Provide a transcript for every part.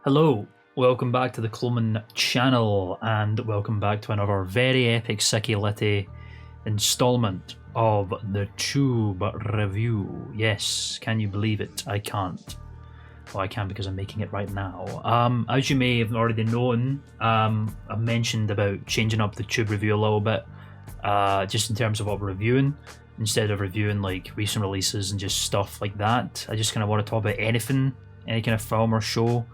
Hello, welcome back to the Cloman channel, and welcome back to another very epic Sicky Litty installment of the Tube Review. Yes, can you believe it? I can't. Well, I can because I'm making it right now. As you may have already known, I've mentioned about changing up the Tube Review a little bit, just in terms of what we're reviewing. Instead of reviewing like recent releases and just stuff like that, I just kind of want to talk about anything, any kind of film or show.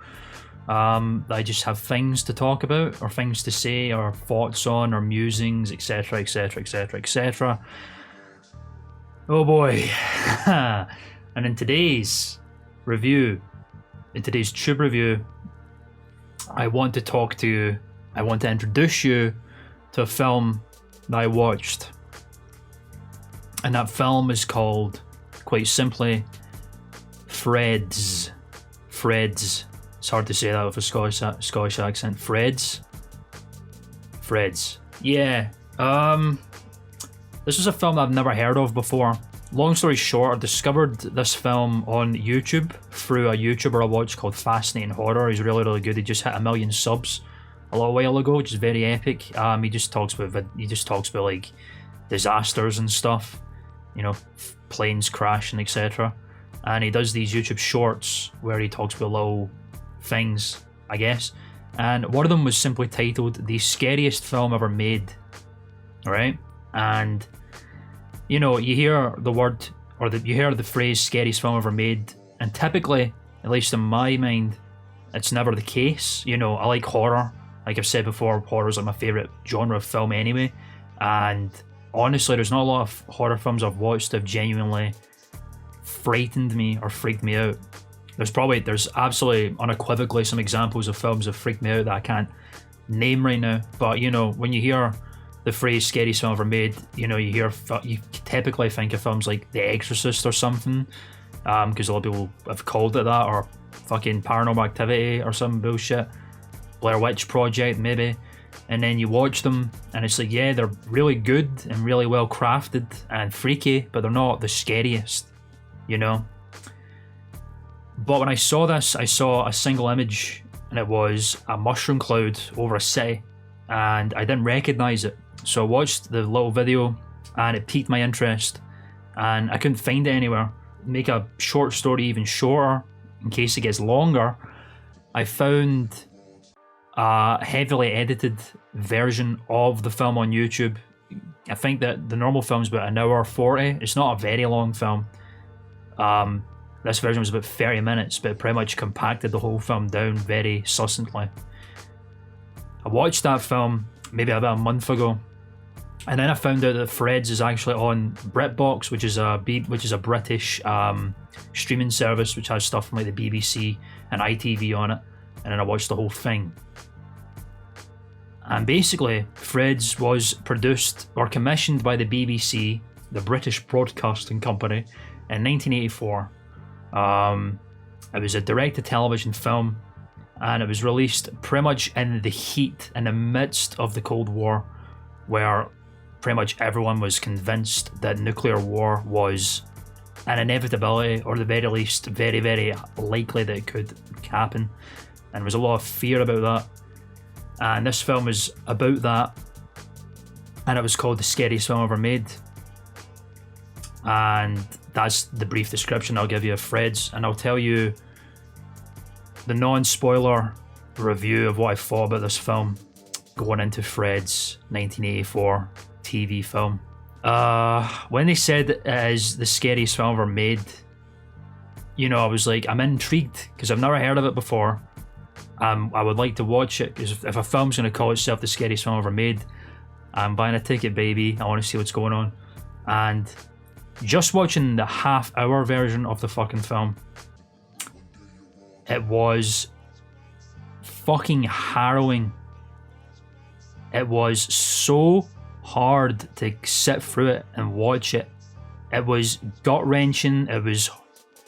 I just have things to talk about, or things to say, or thoughts on, or musings, etc, etc, etc, etc. Oh boy. And in today's review, in today's Tube Review, I want to introduce you to a film that I watched. And that film is called, quite simply, Freds. It's hard to say that with a Scottish accent. Freds. Yeah. This was a film that I've never heard of before. Long story short, I discovered this film on YouTube through a YouTuber I watched called Fascinating Horror. He's really, really good. He just hit 1 million subs a little while ago, which is very epic. He just talks about like disasters and stuff, you know, planes crashing, etc. And he does these YouTube shorts where he talks about little things, I guess, and one of them was simply titled "The Scariest Film Ever Made." Right? And you know, you hear the word, or you hear the phrase "scariest film ever made," and typically, at least in my mind, it's never the case. You know, I like horror. Like I've said before, horror is like my favourite genre of film anyway, and honestly, there's not a lot of horror films I've watched that have genuinely frightened me or freaked me out. There's absolutely unequivocally some examples of films that freaked me out that I can't name right now, but you know, when you hear the phrase "scariest film ever made," you know, you typically think of films like The Exorcist or something, because a lot of people have called it that, or fucking Paranormal Activity or some bullshit, Blair Witch Project maybe, and then you watch them and it's like, yeah, they're really good and really well crafted and freaky, but they're not the scariest, you know. But when I saw this, I saw a single image, and it was a mushroom cloud over a city, and I didn't recognise it. So I watched the little video, and it piqued my interest, and I couldn't find it anywhere. Make a short story even shorter, in case it gets longer, I found a heavily edited version of the film on YouTube. I think that the normal film's about 1 hour 40. It's not a very long film. This version was about 30 minutes, but it pretty much compacted the whole film down very succinctly. I watched that film maybe about a month ago, and then I found out that Freds is actually on BritBox, which is a British streaming service which has stuff from like the BBC and ITV on it, and then I watched the whole thing. And basically, Freds was produced or commissioned by the BBC, the British Broadcasting Company, in 1984. It was a direct-to-television film, and it was released pretty much in the midst of the Cold War, where pretty much everyone was convinced that nuclear war was an inevitability, or at the very least very, very likely that it could happen, and there was a lot of fear about that. And this film was about that, and it was called The Scariest Film Ever Made. And that's the brief description I'll give you of Freds, and I'll tell you the non-spoiler review of what I thought about this film going into Freds 1984 TV film. When they said it is the scariest film ever made, you know, I was like, I'm intrigued because I've never heard of it before. I would like to watch it, because if a film's going to call itself the scariest film ever made, I'm buying a ticket, baby. I want to see what's going on. And just watching the half-hour version of the fucking film, it was fucking harrowing. It was so hard to sit through it and watch it. It was gut-wrenching, it was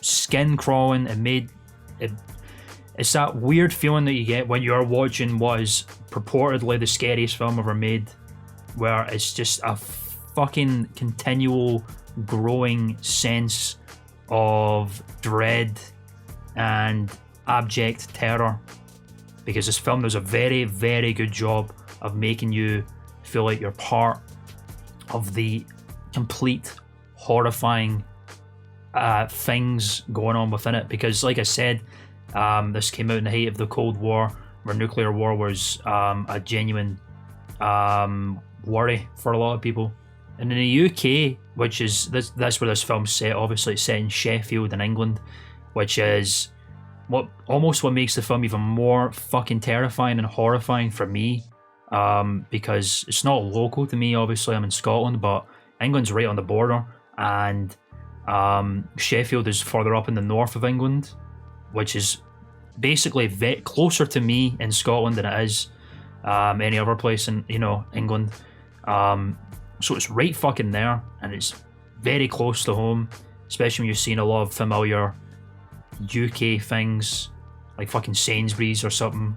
skin-crawling, it's that weird feeling that you get when you're watching what is purportedly the scariest film ever made, where it's just a fucking continual growing sense of dread and abject terror, because this film does a very, very good job of making you feel like you're part of the complete horrifying things going on within it. Because like I said, this came out in the height of the Cold War, where nuclear war was a genuine worry for a lot of people. And in the UK, which is that's where this film's set, obviously it's set in Sheffield in England, which is what makes the film even more fucking terrifying and horrifying for me, because it's not local to me. Obviously I'm in Scotland, but England's right on the border, and Sheffield is further up in the north of England, which is basically closer to me in Scotland than it is any other place in England. So it's right fucking there, and it's very close to home, especially when you're seeing a lot of familiar UK things like fucking Sainsbury's or something,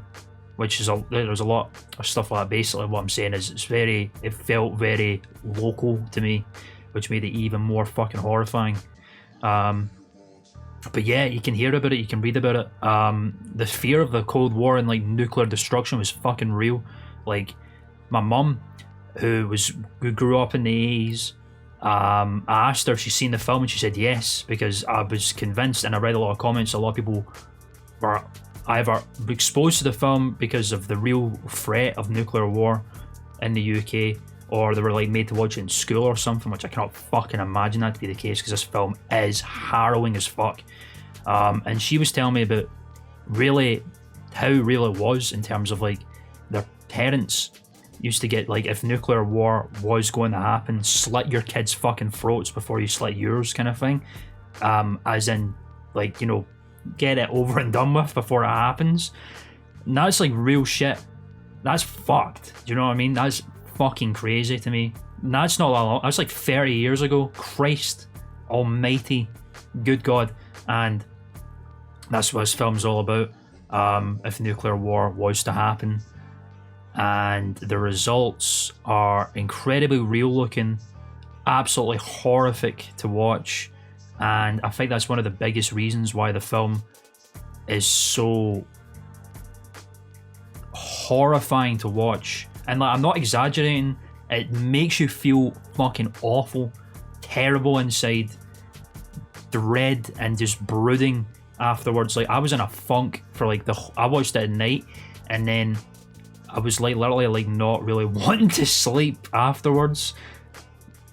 which is there's a lot of stuff like that. Basically what I'm saying is it felt very local to me, which made it even more fucking horrifying. But yeah, you can hear about it, you can read about it. The fear of the Cold War and like nuclear destruction was fucking real. Like my mum, who grew up in the 80s, I asked her if she'd seen the film, and she said yes, because I was convinced, and I read a lot of comments, a lot of people were either exposed to the film because of the real threat of nuclear war in the UK, or they were like made to watch it in school or something, which I cannot fucking imagine that to be the case, because this film is harrowing as fuck. And she was telling me about really how real it was, in terms of like their parents used to get, like, if nuclear war was going to happen, slit your kids' fucking throats before you slit yours, kind of thing. As in, like, get it over and done with before it happens. And that's like real shit. That's fucked. Do you know what I mean? That's fucking crazy to me. And that's not that long. That's like 30 years ago. Christ almighty. Good God. And that's what this film's all about. If nuclear war was to happen. And the results are incredibly real looking, absolutely horrific to watch, and I think that's one of the biggest reasons why the film is so horrifying to watch. And like, I'm not exaggerating, it makes you feel fucking awful, terrible inside, dread and just brooding afterwards. Like, I was in a funk for like I watched it at night, and then I was like literally like not really wanting to sleep afterwards,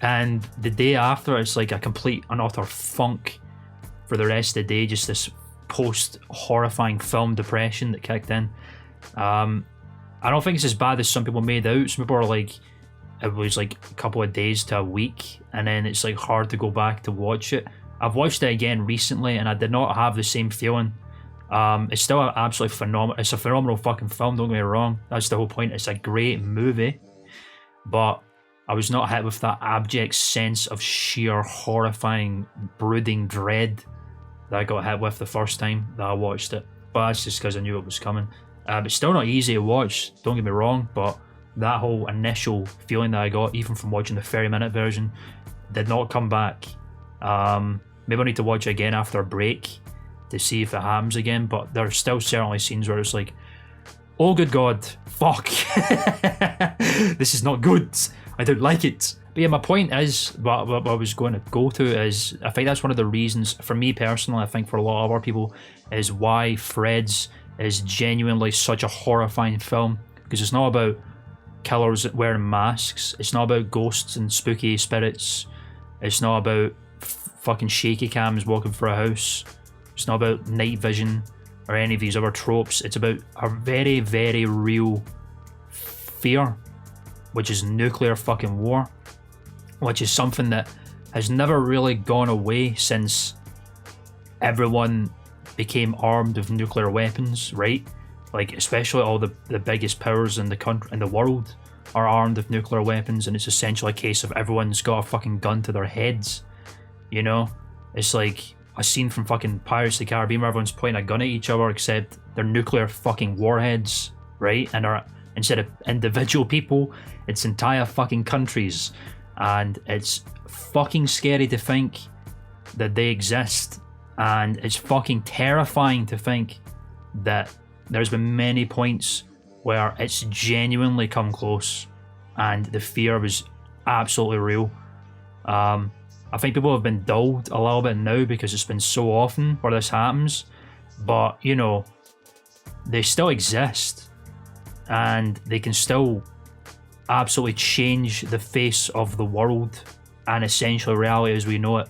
and the day after it's like a complete and utter funk for the rest of the day, just this post horrifying film depression that kicked in. I don't think it's as bad as some people made out. Some people are like, it was like a couple of days to a week, and then it's like hard to go back to watch it. I've watched it again recently, and I did not have the same feeling. It's still an absolutely phenomenal. It's a phenomenal fucking film. Don't get me wrong. That's the whole point. It's a great movie, but I was not hit with that abject sense of sheer horrifying, brooding dread that I got hit with the first time that I watched it. But that's just because I knew it was coming. It's still not easy to watch. Don't get me wrong, but that whole initial feeling that I got, even from watching the 30-minute version, did not come back. Maybe I need to watch it again after a break to see if it happens again, but there's still certainly scenes where it's like, oh good God, fuck, this is not good, I don't like it. But yeah, my point is, what I was going to go to is, I think that's one of the reasons, for me personally, I think for a lot of other people, is why Fred's is genuinely such a horrifying film, because it's not about killers wearing masks, it's not about ghosts and spooky spirits, it's not about fucking shaky cams walking through a house, it's not about night vision or any of these other tropes. It's about a very, very real fear, which is nuclear fucking war, which is something that has never really gone away since everyone became armed with nuclear weapons, right? Like, especially all the biggest powers in the country, in the world, are armed with nuclear weapons, and it's essentially a case of everyone's got a fucking gun to their heads, you know? It's like a scene from fucking Pirates of the Caribbean where everyone's pointing a gun at each other, except they're nuclear fucking warheads, right? And are, instead of individual people, it's entire fucking countries. and it's fucking scary to think that they exist, and it's fucking terrifying to think that there's been many points where it's genuinely come close and the fear was absolutely real. I think people have been dulled a little bit now because it's been so often where this happens, but you know, they still exist and they can still absolutely change the face of the world and essentially reality as we know it,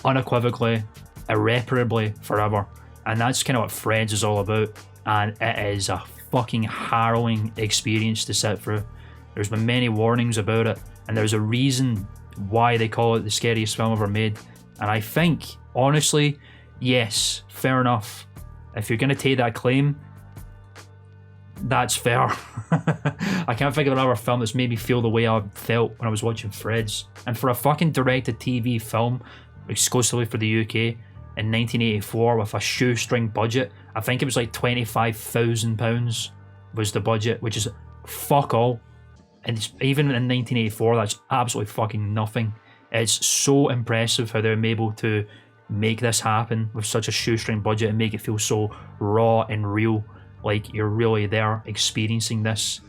unequivocally, irreparably, forever. And that's kind of what Threads is all about, and it is a fucking harrowing experience to sit through. There's been many warnings about it, and there's a reason why they call it the scariest film ever made. And I think, honestly, yes, fair enough. If you're going to take that claim, that's fair. I can't think of another film that's made me feel the way I felt when I was watching Threads. And for a fucking direct-to-TV film exclusively for the UK in 1984 with a shoestring budget, I think it was like £25,000 was the budget, which is fuck all. And even in 1984, that's absolutely fucking nothing. It's so impressive how they're able to make this happen with such a shoestring budget and make it feel so raw and real, like you're really there experiencing this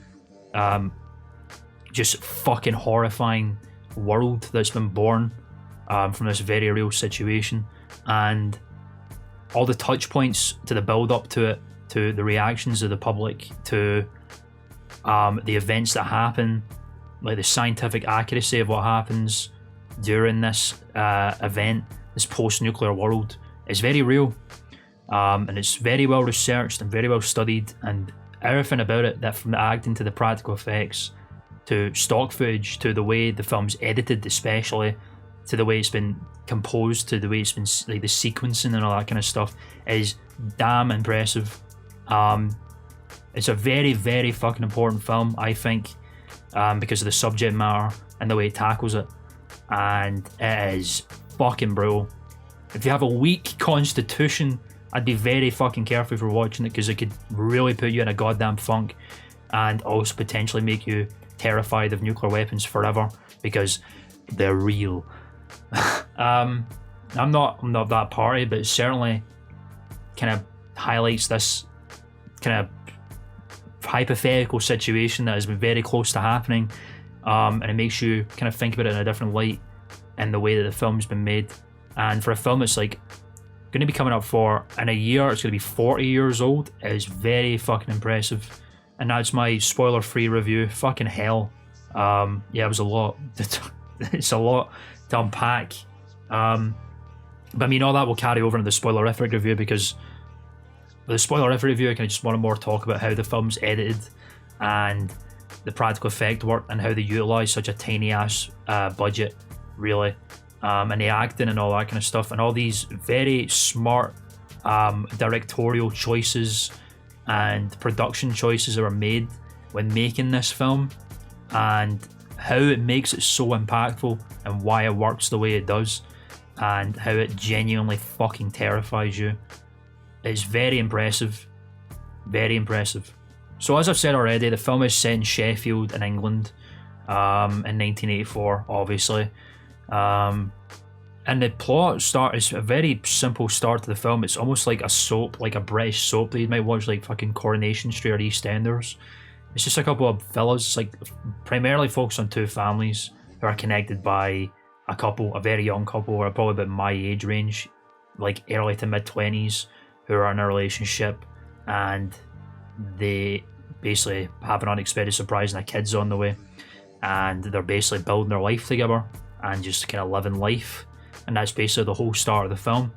just fucking horrifying world that's been born from this very real situation. And all the touch points to the build up to it, to the reactions of the public, to the events that happen, like the scientific accuracy of what happens during this event, this post-nuclear world, is very real, and it's very well researched and very well studied, and everything about it, that from the acting to the practical effects to stock footage to the way the film's edited, especially to the way it's been composed, to the way it's been like the sequencing and all that kind of stuff, is damn impressive. It's a very, very fucking important film, I think, because of the subject matter and the way it tackles it, and it is fucking brutal. If you have a weak constitution, I'd be very fucking careful if you're watching it, because it could really put you in a goddamn funk and also potentially make you terrified of nuclear weapons forever, because they're real. I'm not that party, but it certainly kind of highlights this kind of hypothetical situation that has been very close to happening, and it makes you kind of think about it in a different light in the way that the film's been made. And for a film that's like going to be coming up for, in a year, it's going to be 40 years old, it is very fucking impressive. And that's my spoiler-free review. Fucking hell. Yeah, it was a lot. It's a lot to unpack. But I mean, all that will carry over into the spoilerific review, because with the spoilerific review, I kind of just want to more talk about how the film's edited and the practical effect work and how they utilise such a tiny-ass budget, really. And the acting and all that kind of stuff, and all these very smart directorial choices and production choices that were made when making this film, and how it makes it so impactful and why it works the way it does, and how it genuinely fucking terrifies you. It's very impressive. Very impressive. So as I've said already, the film is set in Sheffield in England in 1984, obviously. And the plot is a very simple start to the film. It's almost like a soap, like a British soap that you might watch, like fucking Coronation Street or EastEnders. It's just a couple of fellas. It's like primarily focused on two families who are connected by a very young couple, or probably about my age range, like early to mid-20s, who are in a relationship, and they basically have an unexpected surprise and a kid's on the way, and they're basically building their life together and just kind of living life, and that's basically the whole start of the film.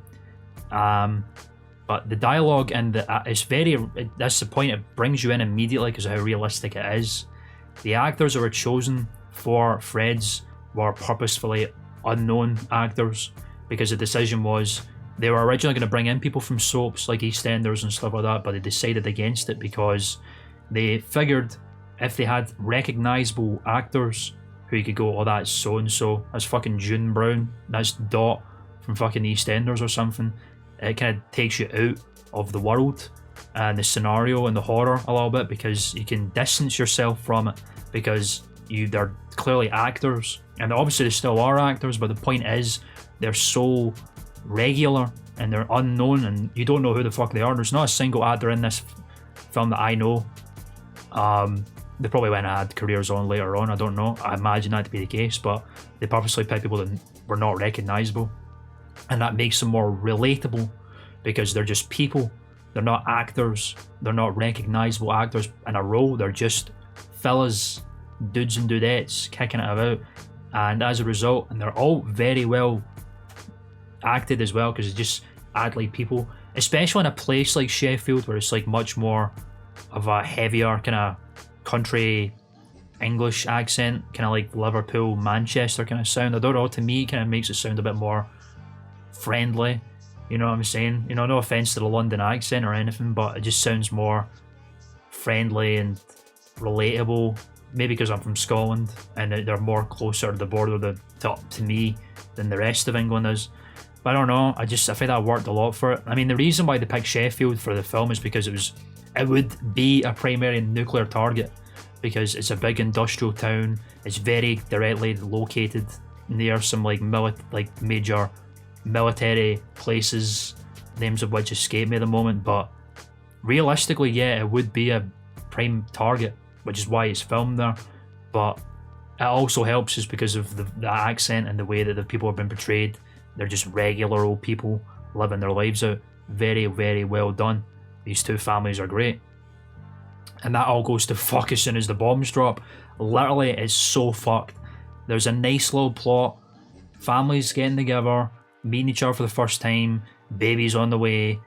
But the dialogue and that's the point, it brings you in immediately because of how realistic it is. The actors that were chosen for Threads were purposefully unknown actors, because the decision was they were originally going to bring in people from soaps like EastEnders and stuff like that, but they decided against it because they figured if they had recognisable actors who you could go, oh, that's so-and-so, that's fucking June Brown, that's Dot from fucking EastEnders or something, it kind of takes you out of the world and the scenario and the horror a little bit, because you can distance yourself from it, because they're clearly actors, and obviously they still are actors, but the point is they're so regular and they're unknown and you don't know who the fuck they are. There's not a single actor in this film that I know. They probably went and had careers on later on, I don't know. I imagine that to be the case, but they purposely picked people that were not recognisable, and that makes them more relatable because they're just people. They're not actors. They're not recognisable actors in a role. They're just fellas, dudes and dudettes kicking it about, and as a result, and they're all very well acted as well because it's just act like people, especially in a place like Sheffield where it's like much more of a heavier kind of country English accent, kind of like Liverpool, Manchester kind of sound. I don't know, to me it kind of makes it sound a bit more friendly, you know what I'm saying? You know, no offence to the London accent or anything, but it just sounds more friendly and relatable, maybe because I'm from Scotland and they're more closer to the border to me than the rest of England is. But I don't know, I think that worked a lot for it. I mean, the reason why they picked Sheffield for the film is because it would be a primary nuclear target because it's a big industrial town. It's very directly located near some like major military places, names of which escape me at the moment. But realistically, yeah, it would be a prime target, which is why it's filmed there. But it also helps is because of the accent and the way that the people have been portrayed. They're just regular old people living their lives out. Very, very well done. These two families are great. And that all goes to fuck as soon as the bombs drop. Literally, it's so fucked. There's a nice little plot. Families getting together, meeting each other for the first time, babies on the way.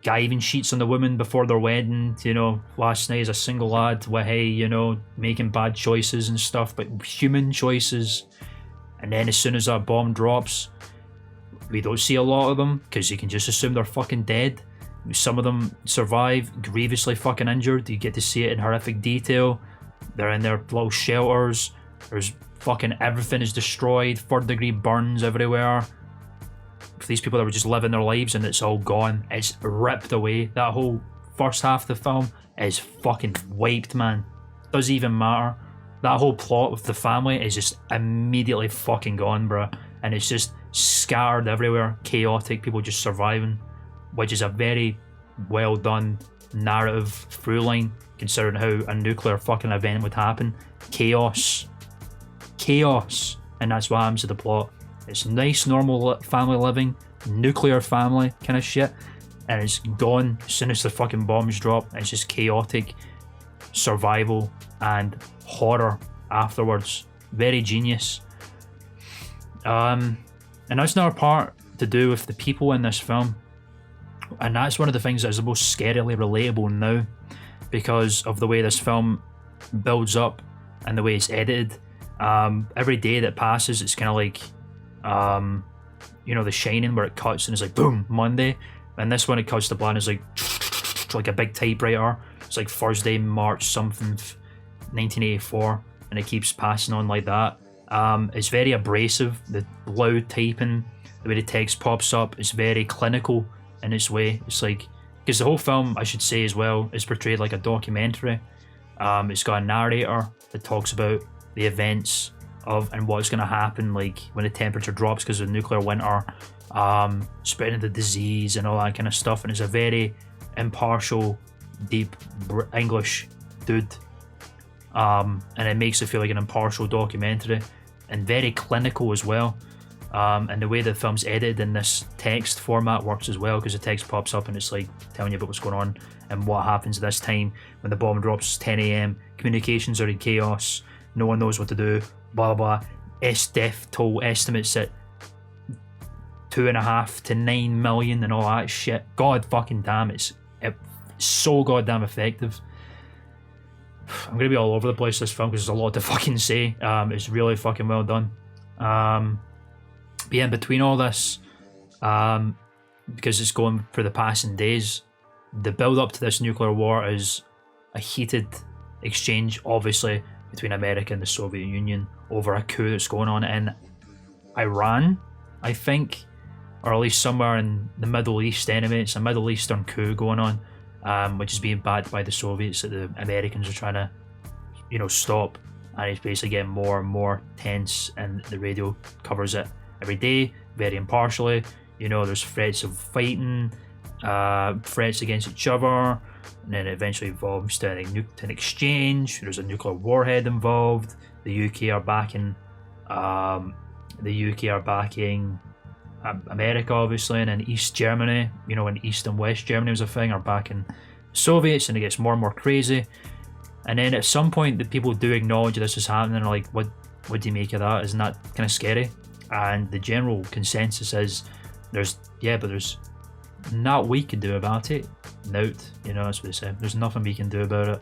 Guy even cheats on the woman before their wedding. You know, last night as a single lad, hey, you know, making bad choices and stuff, but human choices. And then as soon as that bomb drops, we don't see a lot of them because you can just assume they're fucking dead. Some of them survive, grievously fucking injured. You get to see it in horrific detail. They're in their little shelters. There's fucking everything is destroyed. 3rd degree burns everywhere. For these people that were just living their lives and it's all gone. It's ripped away. That whole first half of the film is fucking wiped, man. Doesn't even matter. That whole plot with the family is just immediately fucking gone, bruh. And it's just scattered everywhere, chaotic, people just surviving, which is a very well done narrative through line considering how a nuclear fucking event would happen. Chaos, and that's what happens to the plot. It's nice normal family living, nuclear family kind of shit, and it's gone as soon as the fucking bombs drop. It's just chaotic survival and horror afterwards. Very genius. And that's another part to do with the people in this film, and that's one of the things that is the most scarily relatable now because of the way this film builds up and the way it's edited. Every day that passes, it's kind of like you know, The Shining, where it cuts and it's like boom, Monday, and this one it cuts to black and it's like a big typewriter. It's like Thursday, March something 1984, and it keeps passing on like that. It's very abrasive, the loud typing, the way the text pops up, it's very clinical in its way. It's like, because the whole film, I should say as well, is portrayed like a documentary. It's got a narrator that talks about the events of and what's going to happen, like when the temperature drops because of the nuclear winter, spreading of the disease and all that kind of stuff. And it's a very impartial, deep English dude, and it makes it feel like an impartial documentary and very clinical as well. And the way the film's edited in this text format works as well, because the text pops up and it's like telling you about what's going on and what happens at this time when the bomb drops. 10 a.m. communications are in chaos, no one knows what to do, blah blah. Death toll estimates at 2.5 to 9 million and all that shit. God fucking damn, it's so goddamn effective. I'm gonna be all over the place this film because there's a lot to fucking say. It's really fucking well done. But yeah, in between all this, because it's going for the passing days, the build up to this nuclear war is a heated exchange, obviously, between America and the Soviet Union over a coup that's going on in Iran, I think, or at least somewhere in the Middle East anyway. It's a Middle Eastern coup going on, which is being backed by the Soviets that the Americans are trying to, you know, stop. and it's basically getting more and more tense, and the radio covers it every day, very impartially. You know, there's threats of fighting, threats against each other, and then it eventually evolves to an exchange. There's a nuclear warhead involved. The UK are backing America, obviously, and then East Germany, you know, when East and West Germany was a thing, are backing Soviets, and it gets more and more crazy. And then at some point, the people do acknowledge this is happening, and are like, what do you make of that? Isn't that kind of scary? And the general consensus is there's not we can do about it. Nout, you know, that's what they say. There's nothing we can do about it.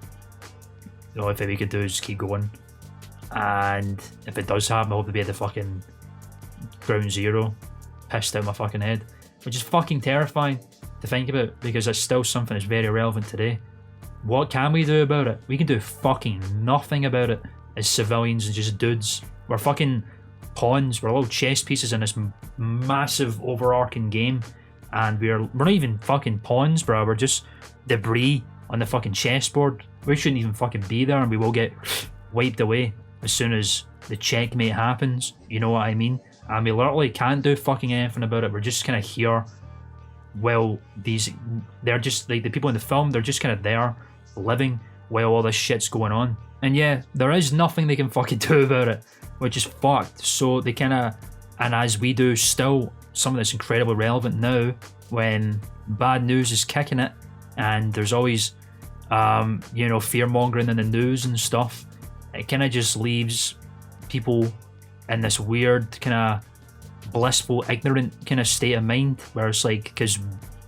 The only thing we could do is keep going. And if it does happen, I hope to be at the fucking ground zero, pissed out my fucking head, which is fucking terrifying to think about, because it's still something that's very relevant today. What can we do about it? We can do fucking nothing about it as civilians and just dudes. We're fucking pawns. We're little chess pieces in this massive overarching game, and we're not even fucking pawns, bro. We're just debris on the fucking chessboard. We shouldn't even fucking be there, and we will get wiped away as soon as the checkmate happens. You know what I mean? And we literally can't do fucking anything about it. We're just kind of here. Well, they're just like the people in the film. They're just kind of there, living while all this shit's going on. And yeah, there is nothing they can fucking do about it, which is fucked. So they kind of, and as we do still, some of this incredibly relevant now when bad news is kicking it, and there's always, you know, fear mongering in the news and stuff. It kind of just leaves people in this weird kind of blissful, ignorant kind of state of mind, where it's like, because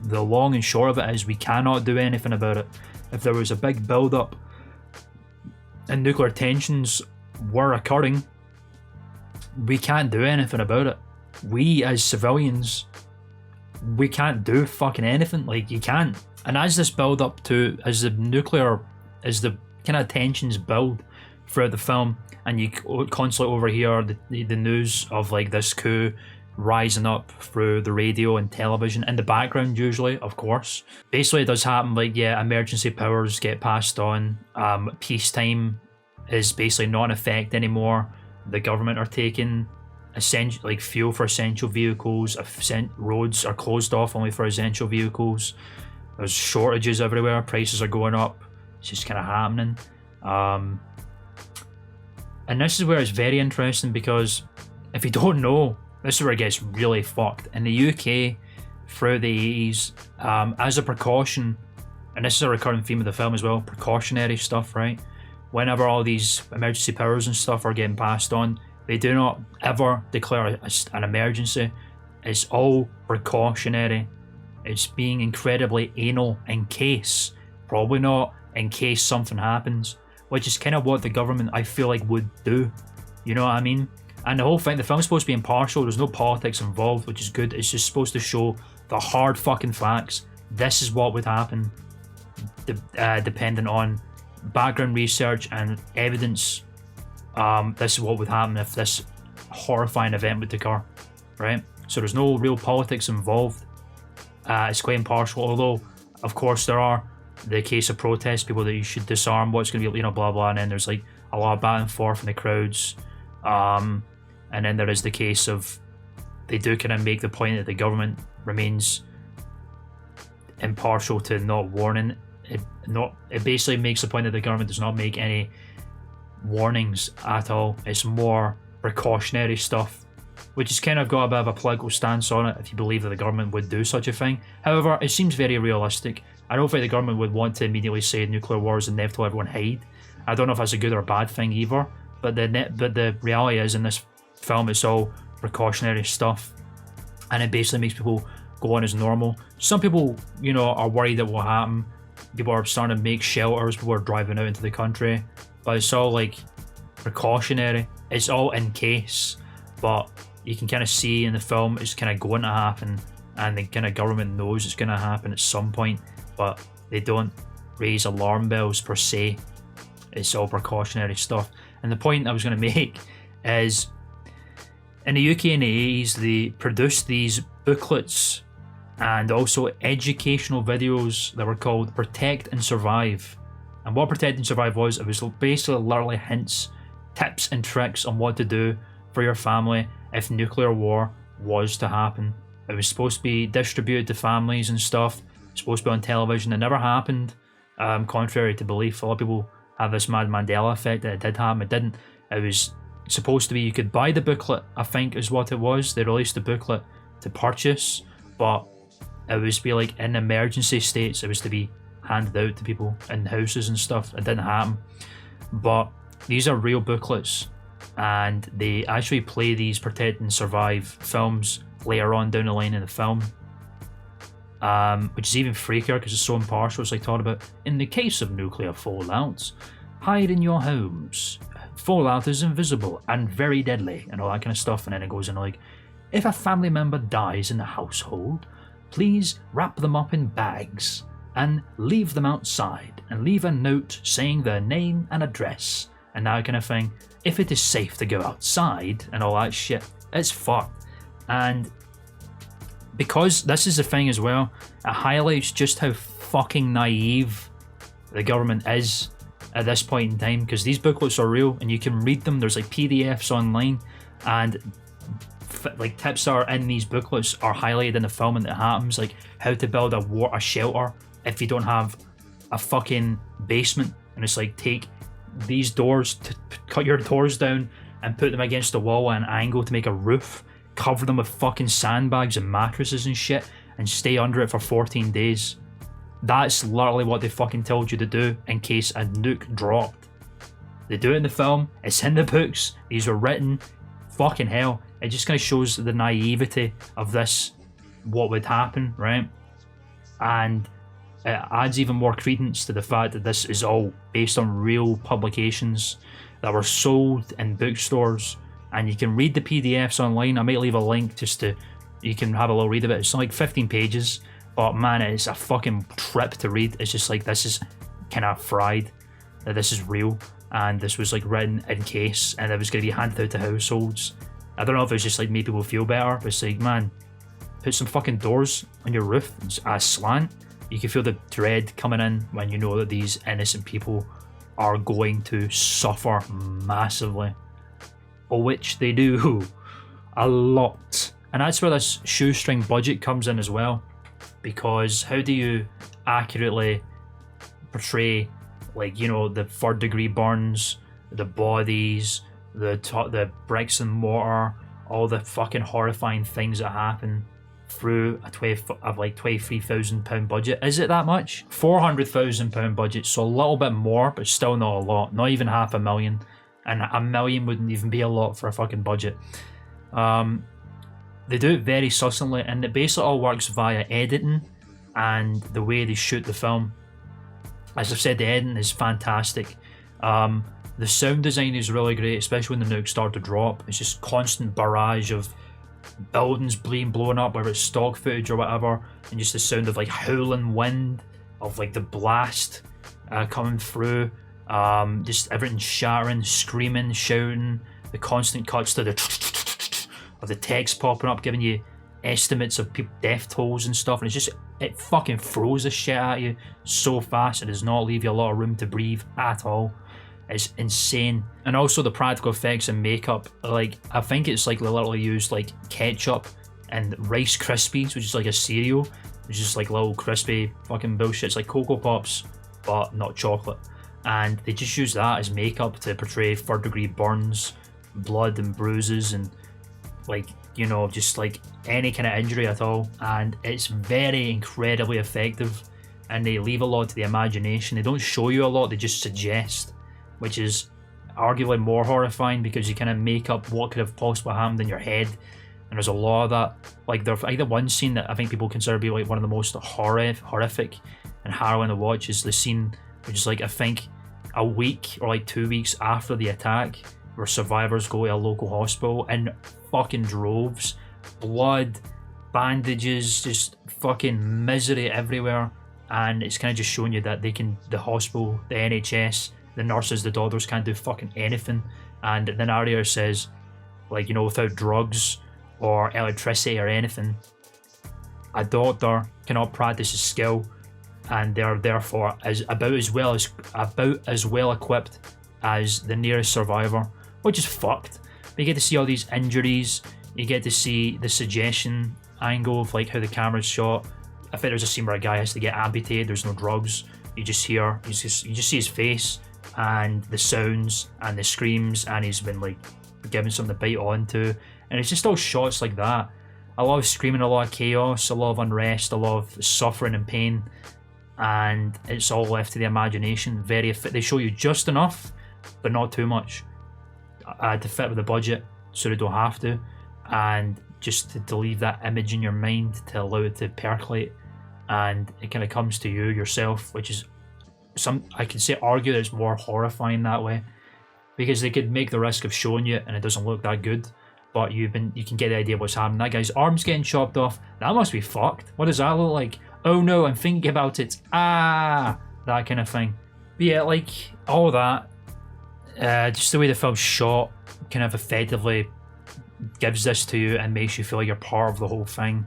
the long and short of it is we cannot do anything about it. If there was a big build-up and nuclear tensions were occurring, we can't do anything about it. We as civilians, we can't do fucking anything. Like, you can't. And as this build up to, as the kind of tensions build throughout the film, and you constantly overhear the news of like this coup rising up through the radio and television in the background, usually, of course. Basically, it does happen, like, yeah, emergency powers get passed on. Peacetime is basically not in effect anymore. The government are taking fuel for essential vehicles. Roads are closed off only for essential vehicles. There's shortages everywhere. Prices are going up. It's just kind of happening. And this is where it's very interesting, because if you don't know, this is where it gets really fucked. In the UK, throughout the 80s, as a precaution, and this is a recurring theme of the film as well, precautionary stuff, right? Whenever all these emergency powers and stuff are getting passed on, they do not ever declare an emergency. It's all precautionary. It's being incredibly anal in case, probably not in case something happens, which is kind of what the government, I feel like, would do. You know what I mean? And the whole thing, the film's supposed to be impartial. There's no politics involved, which is good. It's just supposed to show the hard fucking facts. This is what would happen, dependent on background research and evidence. This is what would happen if this horrifying event would occur, right? So there's no real politics involved. It's quite impartial, although, of course, there are the case of protest, people that you should disarm, what's going to be, you know, blah blah, and then there's like a lot of back and forth in the crowds. And then there is the case of, they do kind of make the point that the government remains impartial to not warning. It basically makes the point that the government does not make any warnings at all. It's more precautionary stuff, which has kind of got a bit of a political stance on it if you believe that the government would do such a thing. However, it seems very realistic. I don't think the government would want to immediately say nuclear war is inevitable, everyone hide. I don't know if that's a good or a bad thing either, but the reality is, in this film, it's all precautionary stuff, and it basically makes people go on as normal. Some people, you know, are worried that will happen. People are starting to make shelters, people are driving out into the country, but it's all like precautionary. It's all in case, but you can kind of see in the film it's kind of going to happen, and the kind of government knows it's going to happen at some point, but they don't raise alarm bells per se. It's all precautionary stuff. And the point I was going to make is, in the UK in the 80s, they produced these booklets and also educational videos that were called Protect and Survive. And what Protect and Survive was, it was basically literally hints, tips and tricks on what to do for your family if nuclear war was to happen. It was supposed to be distributed to families and stuff. It was supposed to be on television. It never happened, contrary to belief. A lot of people have this mad Mandela effect that it did happen. It didn't. It was supposed to be, you could buy the booklet, I think is what it was. They released the booklet to purchase, but it was to be like in emergency states. It was to be handed out to people in houses and stuff. It didn't happen. But these are real booklets, and they actually play these Protect and Survive films later on down the line in the film, which is even freakier because it's so impartial. It's like talking about, in the case of nuclear fallout, hide in your homes. Fallout is invisible and very deadly, and all that kind of stuff. And then it goes in like, if a family member dies in the household, please wrap them up in bags and leave them outside, and leave a note saying their name and address and that kind of thing. If it is safe to go outside and all that shit, it's fucked. And because this is the thing as well, it highlights just how fucking naive the government is at this point in time, because these booklets are real and you can read them. There's like PDFs online, and like tips are in these booklets are highlighted in the film, and it happens, like how to build a shelter if you don't have a fucking basement. And it's like, take these doors, cut your doors down and put them against the wall at an angle to make a roof, cover them with fucking sandbags and mattresses and shit, and stay under it for 14 days. That's literally what they fucking told you to do in case a nuke dropped. They do it in the film, it's in the books, these were written. Fucking hell, it just kind of shows the naivety of this, what would happen, right? And it adds even more credence to the fact that this is all based on real publications that were sold in bookstores, and you can read the PDFs online. I might leave a link just to, you can have a little read of it. It's like 15 pages, but man, it's a fucking trip to read. It's just like, this is kind of fried that this is real, and this was like written in case, and it was going to be handed out to households. I don't know if it was just like made people feel better, but it's like, man, put some fucking doors on your roof as slant. You can feel the dread coming in when you know that these innocent people are going to suffer massively, which they do a lot. And that's where this shoestring budget comes in as well, because how do you accurately portray, like, you know, the third degree burns, the bodies, the bricks and mortar, all the fucking horrifying things that happen through a £23,000 budget. Is it that much? £400,000 budget, so a little bit more, but still not a lot. Not even $500,000, and $1 million wouldn't even be a lot for a fucking budget. They do it very succinctly, and it basically all works via editing and the way they shoot the film. As I've said, the editing is fantastic. The sound design is really great, especially when the nukes start to drop. It's just constant barrage of buildings being blown up, whether it's stock footage or whatever, and just the sound of like howling wind, of like the blast coming through, just everything shattering, screaming, shouting, the constant cuts to the of the text popping up, giving you estimates of people, death tolls and stuff, and it's just, it fucking throws the shit at you so fast. It does not leave you a lot of room to breathe at all. It's insane. And also the practical effects and makeup, like, I think it's like they literally used like ketchup and Rice Krispies, which is like a cereal, which is like little crispy fucking bullshit. It's like Cocoa Pops, but not chocolate. And they just use that as makeup to portray third degree burns, blood and bruises, and like, you know, just like any kind of injury at all. And it's very incredibly effective, and they leave a lot to the imagination. They don't show you a lot, they just suggest, which is arguably more horrifying, because you kind of make up what could have possibly happened in your head. And there's a lot of that. Like, there's either one scene that I think people consider to be like one of the most horrific and harrowing to watch is the scene which is like, I think a week or like 2 weeks after the attack, where survivors go to a local hospital in fucking droves, blood, bandages, just fucking misery everywhere. And it's kind of just showing you that they can, the hospital, the NHS, the nurses, the doctors can't do fucking anything. And the narrator says, like, you know, without drugs or electricity or anything, a doctor cannot practice his skill, and they're therefore about as well equipped as the nearest survivor, which is fucked. But you get to see all these injuries, you get to see the suggestion angle of like how the camera's shot. I think there's a scene where a guy has to get amputated, there's no drugs, you just see his face and the sounds and the screams, and he's been like given something to bite onto, and it's just all shots like that. A lot of screaming, a lot of chaos, a lot of unrest, a lot of suffering and pain, and it's all left to the imagination. They show you just enough, but not too much, to fit with the budget, so they don't have to, and just to leave that image in your mind to allow it to percolate, and it kind of comes to you yourself, which is I could say argue that it's more horrifying that way, because they could make the risk of showing you and it doesn't look that good, but you can get the idea of what's happening. That guy's arm's getting chopped off. That must be fucked. What does that look like? Oh no, I'm thinking about it. That kind of thing. But yeah, like all that, just the way the film's shot kind of effectively gives this to you and makes you feel like you're part of the whole thing.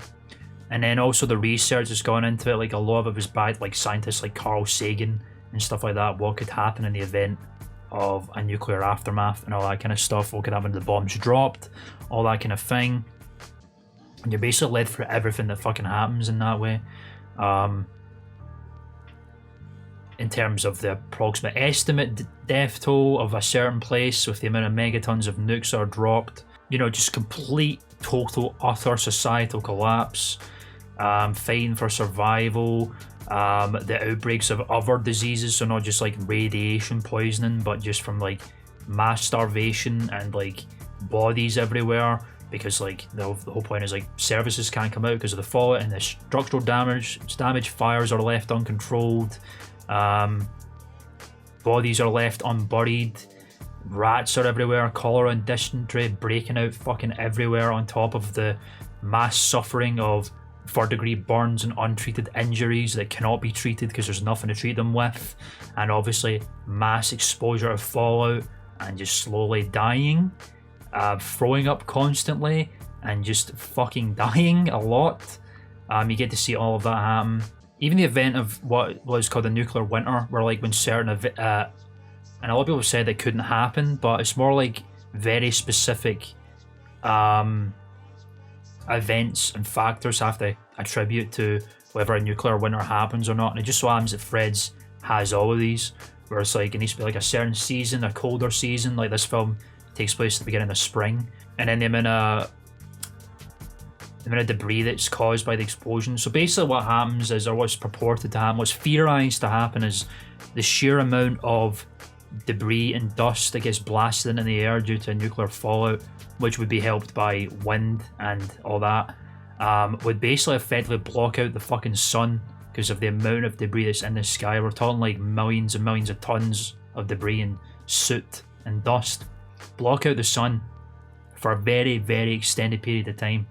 And then also the research that's gone into it, like a lot of it was by like scientists like Carl Sagan and stuff like that. What could happen in the event of a nuclear aftermath and all that kind of stuff. What could happen if the bombs dropped, all that kind of thing. And you're basically led through everything that fucking happens in that way. In terms of the approximate estimate death toll of a certain place with the amount of megatons of nukes that are dropped. You know, just complete, total, utter societal collapse. Fighting for survival. The outbreaks of other diseases, so not just like radiation poisoning, but just from like mass starvation and like bodies everywhere, because like the whole point is like services can't come out because of the fallout and the structural damage. Fires are left uncontrolled, bodies are left unburied, rats are everywhere, cholera and dysentery breaking out fucking everywhere, on top of the mass suffering of third-degree burns and untreated injuries that cannot be treated because there's nothing to treat them with, and obviously mass exposure of fallout and just slowly dying, throwing up constantly and just fucking dying a lot. You get to see all of that happen. Even the event of what was called the nuclear winter, where like when certain and a lot of people said it couldn't happen, but it's more like very specific events and factors have to attribute to whether a nuclear winter happens or not. And it just so happens that Fred's has all of these, where it's like it needs to be like a certain season, a colder season. Like this film takes place at the beginning of spring, and then the amount of debris that's caused by the explosion. So basically what happens is, or what's purported to happen, what's theorized to happen, is the sheer amount of debris and dust that gets blasted into the air due to nuclear fallout, which would be helped by wind and all that, would basically effectively block out the fucking sun because of the amount of debris that's in the sky. We're talking like millions and millions of tons of debris and soot and dust. Block out the sun for a very, very extended period of time.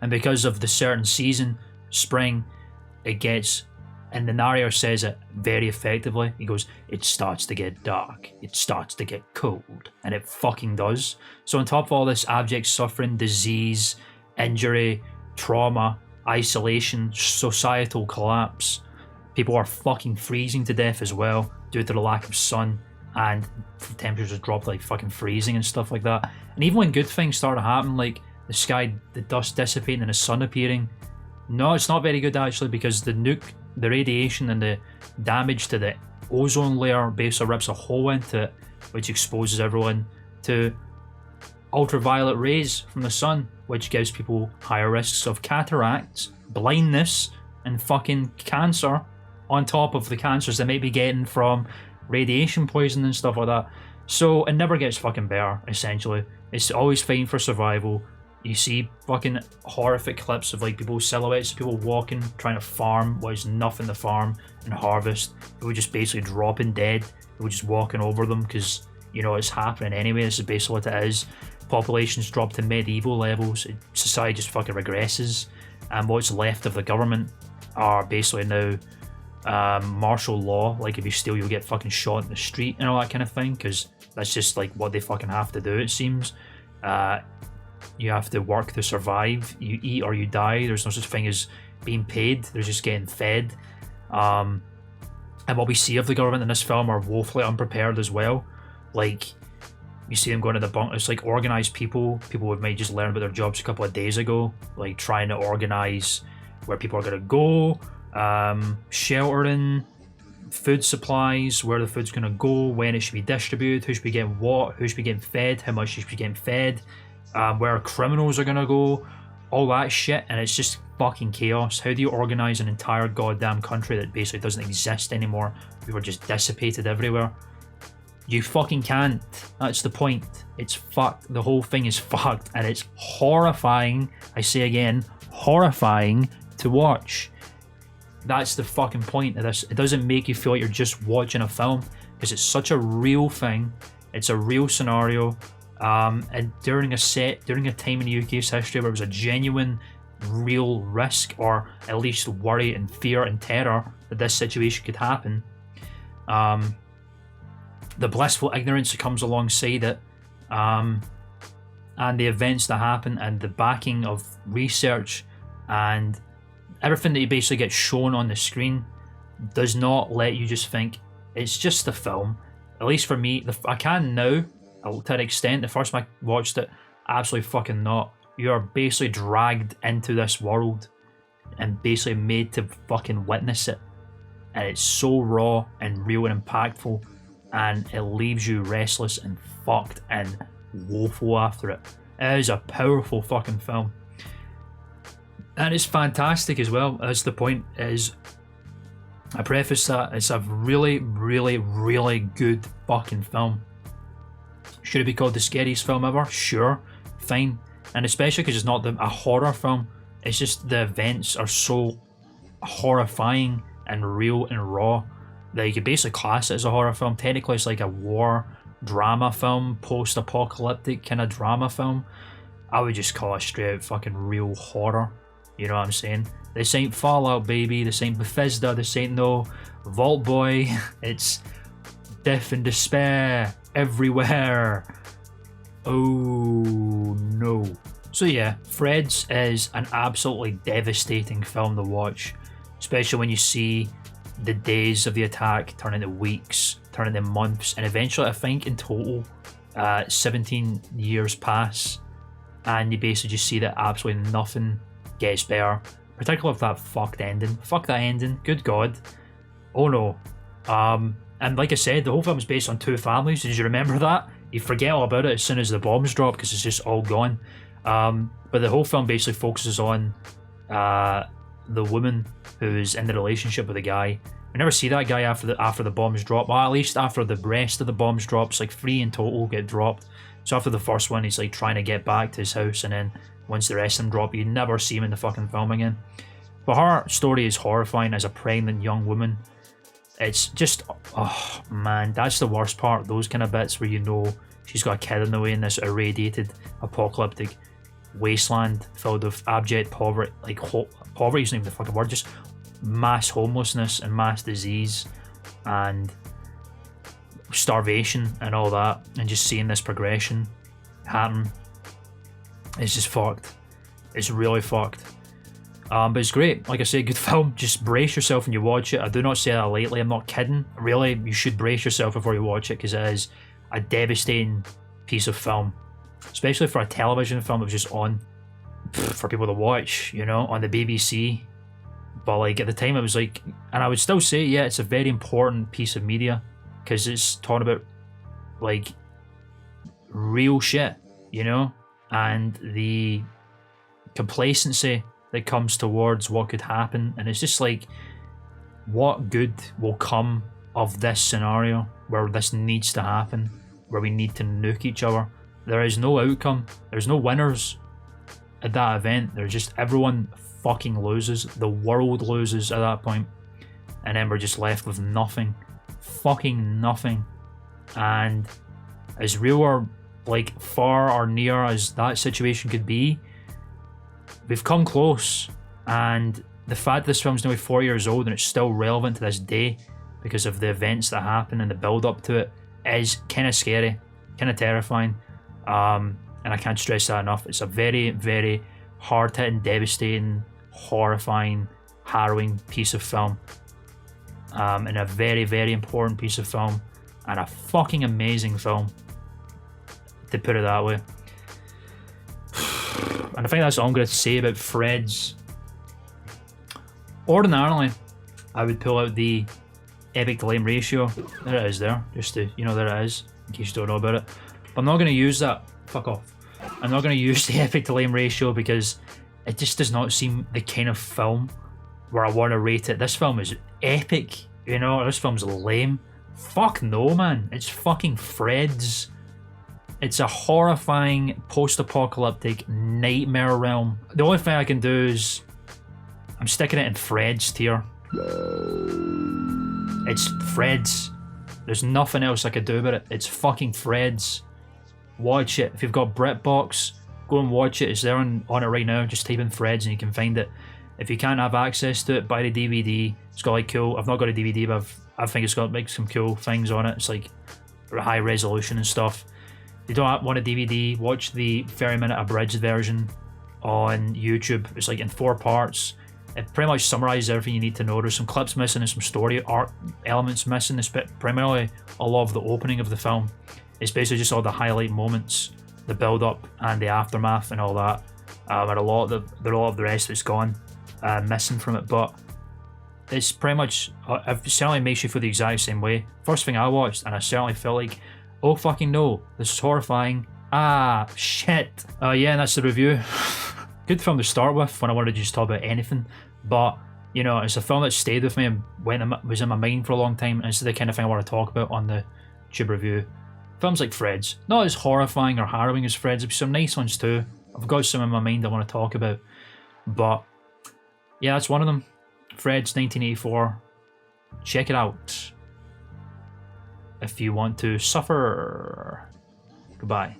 And because of the certain season, spring, it gets, and the narrator says it very effectively, he goes, it starts to get dark, it starts to get cold, and it fucking does. So on top of all this abject suffering, disease, injury, trauma, isolation, societal collapse, people are fucking freezing to death as well due to the lack of sun, and temperatures drop like fucking freezing and stuff like that. And even when good things start to happen, like the sky, the dust dissipating and the sun appearing, no, it's not very good actually, because the radiation and the damage to the ozone layer basically rips a hole into it, which exposes everyone to ultraviolet rays from the sun, which gives people higher risks of cataracts, blindness, and fucking cancer, on top of the cancers they may be getting from radiation poisoning and stuff like that. So it never gets fucking better, essentially. It's always fighting for survival. You see fucking horrific clips of like people's silhouettes, people walking, trying to farm what is nothing to farm and harvest. People just basically dropping dead. People just walking over them because, you know, it's happening anyway. This is basically what it is. Populations drop to medieval levels. Society just fucking regresses. And what's left of the government are basically now martial law. Like if you steal, you'll get fucking shot in the street and all that kind of thing, because that's just like what they fucking have to do, it seems. You have to work to survive. You eat or you die. There's no such thing as being paid. There's just getting fed. And what we see of the government in this film are woefully unprepared as well. Like, You see them going to the bunk. It's like organised people who might just learn about their jobs a couple of days ago, like trying to organise where people are going to go, sheltering, food supplies, where the food's going to go, when it should be distributed, who should be getting what, who should be getting fed, how much should be getting fed, where criminals are going to go, all that shit. And it's just fucking chaos. How do you organise an entire goddamn country that basically doesn't exist anymore? We were just dissipated everywhere. You fucking can't. That's the point. It's fucked. The whole thing is fucked, and it's horrifying. I say again, horrifying to watch. That's the fucking point of this. It doesn't make you feel like you're just watching a film, because it's such a real thing. It's a real scenario. And during a time in the UK's history where it was a genuine, real risk, or at least worry and fear and terror that this situation could happen. The blissful ignorance that comes alongside it, and the events that happen, and the backing of research, and everything that you basically get shown on the screen does not let you just think it's just a film. At least for me, I can now, to an extent. The first time I watched it, absolutely fucking not. You are basically dragged into this world and basically made to fucking witness it. And it's so raw and real and impactful, and it leaves you restless and fucked and woeful after it. It is a powerful fucking film. And it's fantastic as well. That's the point, is I preface that it's a really, really, really good fucking film. Should it be called the scariest film ever? Sure, fine. And especially because it's not a horror film. It's just the events are so horrifying and real and raw that you could basically class it as a horror film. Technically, it's like a war drama film, post-apocalyptic kind of drama film. I would just call it straight out fucking real horror. You know what I'm saying? This ain't Fallout, baby. This ain't Bethesda. This ain't no Vault Boy. It's death and despair everywhere. Oh no. So yeah, Fred's is an absolutely devastating film to watch, especially when you see the days of the attack turn into weeks, turn into months, and eventually I think in total 17 years pass, and you basically just see that absolutely nothing gets better, particularly with that fucked ending. Fuck that ending, good god. Oh no. And like I said, the whole film is based on two families. Did you remember that? You forget all about it as soon as the bombs drop, because it's just all gone. But the whole film basically focuses on the woman who's in the relationship with the guy. We never see that guy after the bombs drop. Well, at least after the rest of the bombs drops, like 3 in total get dropped. So after the first one, he's like trying to get back to his house, and then once the rest of them drop, you never see him in the fucking film again. But her story is horrifying as a pregnant young woman. It's just, oh man, that's the worst part. Those kind of bits where you know she's got a kid in the way in this irradiated, apocalyptic wasteland filled with abject poverty. Like, poverty isn't even the fucking word, just mass homelessness and mass disease and starvation and all that. And just seeing this progression happen, it's just fucked. It's really fucked. But it's great. Like I say, good film. Just brace yourself when you watch it. I do not say that lightly. I'm not kidding. Really, you should brace yourself before you watch it, because it is a devastating piece of film. Especially for a television film that was just on for people to watch, you know, on the BBC. But like at the time it was like, and I would still say, yeah, it's a very important piece of media, because it's talking about like real shit, you know, and the complacency that comes towards what could happen. And it's just like, what good will come of this scenario where this needs to happen, where we need to nuke each other? There is no outcome. There's no winners at that event. There's just everyone fucking loses. The world loses at that point. And then we're just left with nothing. Fucking nothing. And as real or like far or near as that situation could be, we've come close. And the fact this film's nearly 4 years old and it's still relevant to this day because of the events that happen and the build up to it is kind of scary, kind of terrifying. And I can't stress that enough. It's a very, very hard-hitting, devastating, horrifying, harrowing piece of film. And a very, very important piece of film. And a fucking amazing film. to put it that way. And I think that's all I'm going to say about Fred's. Ordinarily, I would pull out the epic to lame ratio. There it is there. Just to, you know, there it is, in case you don't know about it. But I'm not going to use that. Fuck off. I'm not going to use the epic to lame ratio because it just does not seem the kind of film where I want to rate it. This film is epic, you know, this film's lame. Fuck no, man. It's fucking Fred's. It's a horrifying post-apocalyptic nightmare realm. The only thing I can do is I'm sticking it in Fred's tier. It's Fred's. There's nothing else I could do about it. It's fucking Fred's. Watch it. If you've got BritBox, go and watch it. It's there on it right now. Just type in Fred's and you can find it. If you can't have access to it, buy the DVD. It's got like cool. I've not got a DVD, but I think it's got like some cool things on it. It's like high resolution and stuff. If you don't want a DVD, watch the 30-minute abridged version on YouTube. It's like in 4 parts. It pretty much summarizes everything you need to know. There's some clips missing and some story arc elements missing. It's primarily a lot of the opening of the film. It's basically just all the highlight moments, the build-up and the aftermath and all that. And a lot of the rest of it's gone, missing from it. But it's pretty much, it certainly makes you feel the exact same way. First thing I watched, and I certainly felt like, oh fucking no, this is horrifying. Ah, shit. Yeah, and that's the review. Good film to start with when I wanted to just talk about anything. But, you know, it's a film that stayed with me and was in my mind for a long time. And it's the kind of thing I want to talk about on the tube review. Films like Fred's. Not as horrifying or harrowing as Fred's. There's some nice ones too. I've got some in my mind I want to talk about. But, yeah, that's one of them. Fred's 1984. Check it out if you want to suffer. Goodbye.